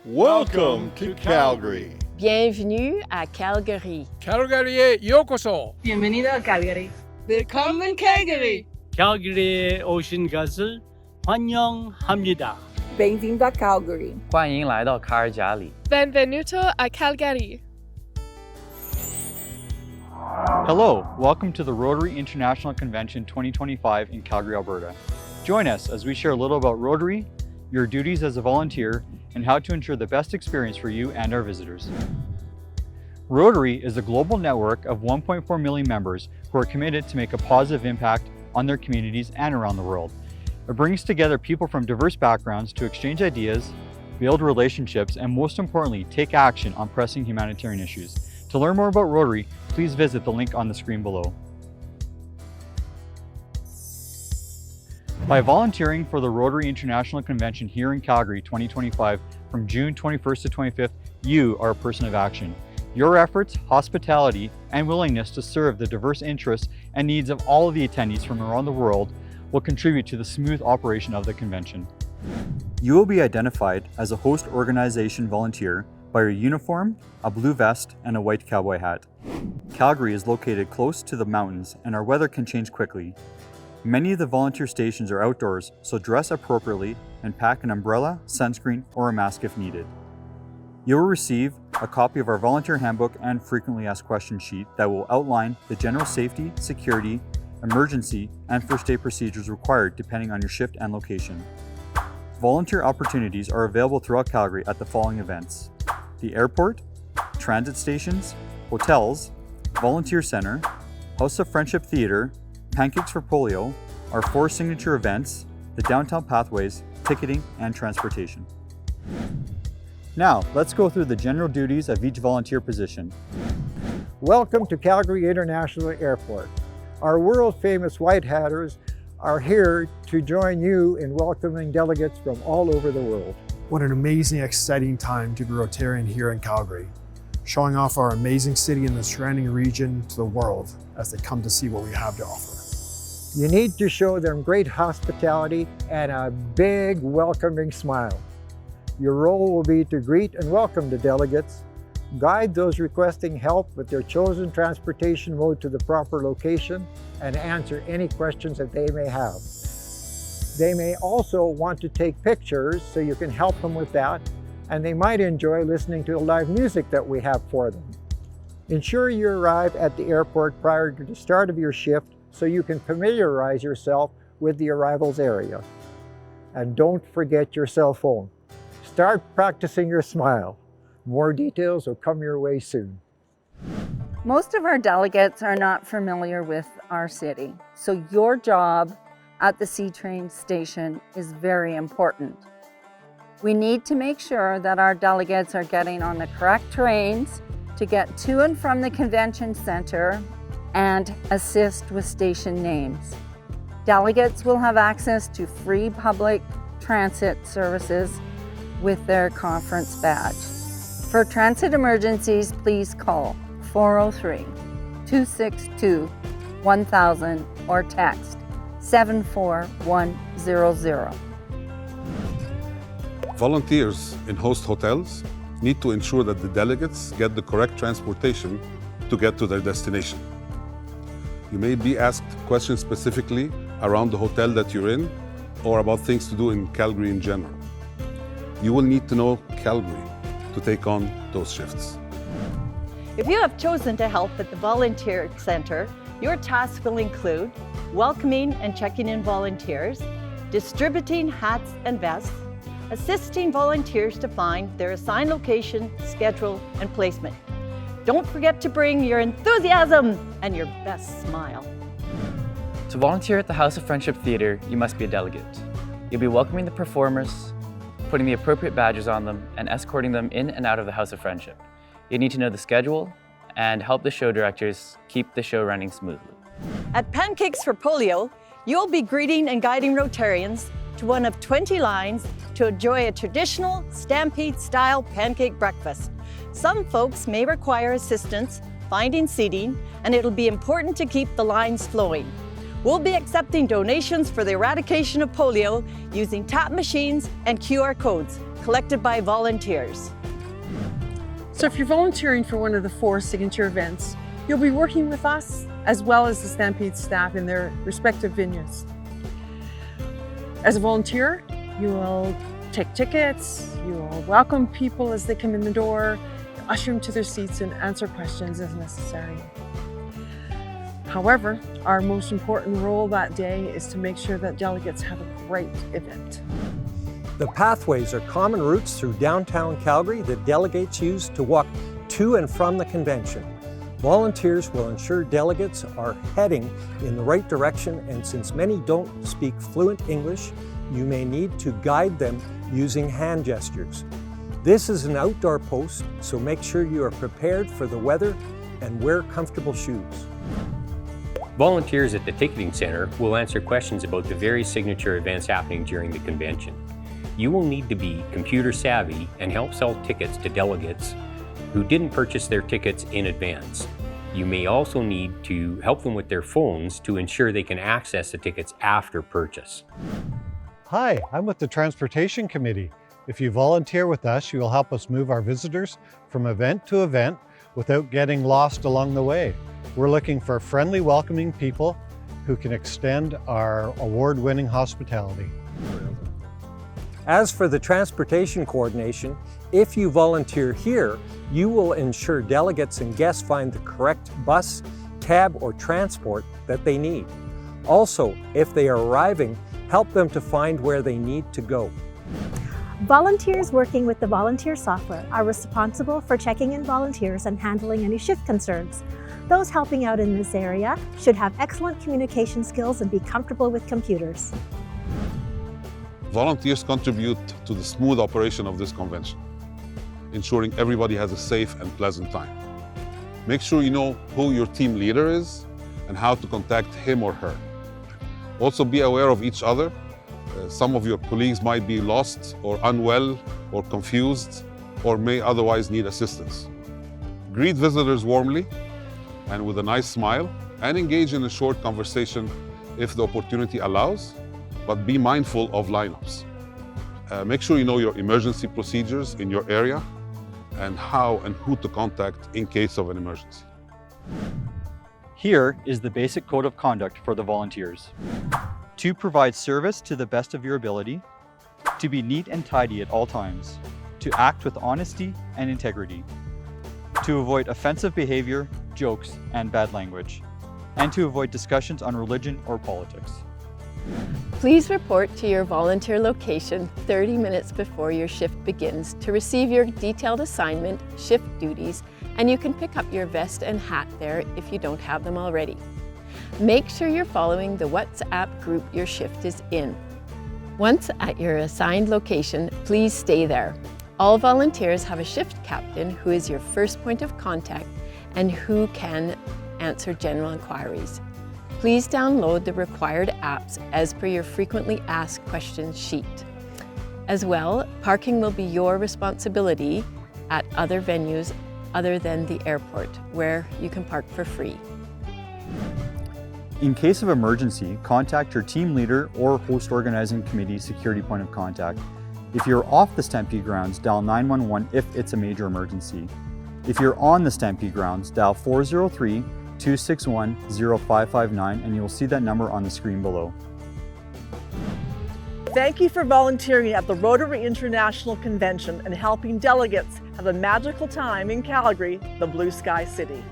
Welcome to Calgary. Bienvenue à Calgary. calgary에 요코소. Bienvenido a Calgary. Willkommen Calgary. calgary에 오신 것을 환영합니다. Bem-vindo a Calgary. 欢迎来到卡尔加里。 Benvenuto a Calgary. Hello, welcome to the Rotary International Convention 2025 in Calgary, Alberta. Join us as we share a little about Rotary, your duties as a volunteer, and how to ensure the best experience for you and our visitors. Rotary is a global network of 1.4 million members who are committed to make a positive impact on their communities and around the world. It brings together people from diverse backgrounds to exchange ideas, build relationships, and most importantly, take action on pressing humanitarian issues. To learn more about Rotary, please visit the link on the screen below. By volunteering for the Rotary International Convention here in Calgary 2025 from June 21st to 25th, you are a person of action. Your efforts, hospitality, and willingness to serve the diverse interests and needs of all of the attendees from around the world will contribute to the smooth operation of the convention. You will be identified as a host organization volunteer by your uniform, a blue vest, and a white cowboy hat. Calgary is located close to the mountains and our weather can change quickly. Many of the volunteer stations are outdoors, so dress appropriately and pack an umbrella, sunscreen, or a mask if needed. You will receive a copy of our volunteer handbook and frequently asked questions sheet that will outline the general safety, security, emergency, and first aid procedures required depending on your shift and location. Volunteer opportunities are available throughout Calgary at the following events: the airport, transit stations, hotels, volunteer center, House of Friendship Theatre, Pancakes for Polio, our 4 signature events, the downtown pathways, ticketing, and transportation. Now, let's go through the general duties of each volunteer position. Welcome to Calgary International Airport. Our world-famous White Hatters are here to join you in welcoming delegates from all over the world. What an amazing, exciting time to be Rotarian here in Calgary, showing off our amazing city in the surrounding region to the world as they come to see what we have to offer. You need to show them great hospitality and a big welcoming smile. Your role will be to greet and welcome the delegates, guide those requesting help with their chosen transportation mode to the proper location, and answer any questions that they may have. They may also want to take pictures, so you can help them with that, and they might enjoy listening to the live music that we have for them. Ensure you arrive at the airport prior to the start of your shift so you can familiarize yourself with the arrivals area. And don't forget your cell phone. Start practicing your smile. More details will come your way soon. Most of our delegates are not familiar with our city, so your job at the C-Train station is very important. We need to make sure that our delegates are getting on the correct trains to get to and from the convention center and assist with station names. Delegates will have access to free public transit services with their conference badge. For transit emergencies, please call 403-262-1000 or text 74100. Volunteers in host hotels need to ensure that the delegates get the correct transportation to get to their destination. You may be asked questions specifically around the hotel that you're in or about things to do in Calgary in general. You will need to know Calgary to take on those shifts. If you have chosen to help at the Volunteer Center, your tasks will include welcoming and checking in volunteers, distributing hats and vests, assisting volunteers to find their assigned location, schedule, and placement. Don't forget to bring your enthusiasm and your best smile. To volunteer at the House of Friendship Theatre, you must be a delegate. You'll be welcoming the performers, putting the appropriate badges on them, and escorting them in and out of the House of Friendship. You need to know the schedule and help the show directors keep the show running smoothly. At Pancakes for Polio, you'll be greeting and guiding Rotarians to one of 20 lines to enjoy a traditional Stampede-style pancake breakfast. Some folks may require assistance finding seating, and it'll be important to keep the lines flowing. We'll be accepting donations for the eradication of polio using tap machines and QR codes collected by volunteers. So if you're volunteering for one of the 4 signature events, you'll be working with us as well as the Stampede staff in their respective venues. As a volunteer, you will take tickets, you will welcome people as they come in the door, usher them to their seats and answer questions as necessary. However, our most important role that day is to make sure that delegates have a great event. The pathways are common routes through downtown Calgary that delegates use to walk to and from the convention. Volunteers will ensure delegates are heading in the right direction, and since many don't speak fluent English, you may need to guide them using hand gestures. This is an outdoor post, so make sure you are prepared for the weather and wear comfortable shoes. Volunteers at the ticketing center will answer questions about the various signature events happening during the convention. You will need to be computer savvy and help sell tickets to delegates who didn't purchase their tickets in advance. You may also need to help them with their phones to ensure they can access the tickets after purchase. Hi, I'm with the Transportation Committee. If you volunteer with us, you will help us move our visitors from event to event without getting lost along the way. We're looking for friendly, welcoming people who can extend our award-winning hospitality. As for the transportation coordination, if you volunteer here, you will ensure delegates and guests find the correct bus, cab, or transport that they need. Also, if they are arriving, help them to find where they need to go. Volunteers working with the volunteer software are responsible for checking in volunteers and handling any shift concerns. Those helping out in this area should have excellent communication skills and be comfortable with computers. Volunteers contribute to the smooth operation of this convention, ensuring everybody has a safe and pleasant time. Make sure you know who your team leader is and how to contact him or her. Also be aware of each other. Some of your colleagues might be lost or unwell or confused or may otherwise need assistance. Greet visitors warmly and with a nice smile and engage in a short conversation if the opportunity allows, but be mindful of lineups. Make sure you know your emergency procedures in your area and how and who to contact in case of an emergency. Here is the basic code of conduct for the volunteers. To provide service to the best of your ability, to be neat and tidy at all times, to act with honesty and integrity, to avoid offensive behavior, jokes, and bad language, and to avoid discussions on religion or politics. Please report to your volunteer location 30 minutes before your shift begins to receive your detailed assignment, shift duties, and you can pick up your vest and hat there if you don't have them already. Make sure you're following the WhatsApp group your shift is in. Once at your assigned location, please stay there. All volunteers have a shift captain who is your first point of contact and who can answer general inquiries. Please download the required apps as per your frequently asked questions sheet. As well, parking will be your responsibility at other venues other than the airport, where you can park for free. In case of emergency, contact your team leader or host organizing committee security point of contact. If you're off the Stampede grounds, dial 911 if it's a major emergency. If you're on the Stampede grounds, dial 403-261-0559 and you'll see that number on the screen below. Thank you for volunteering at the Rotary International Convention and helping delegates have a magical time in Calgary, the Blue Sky City.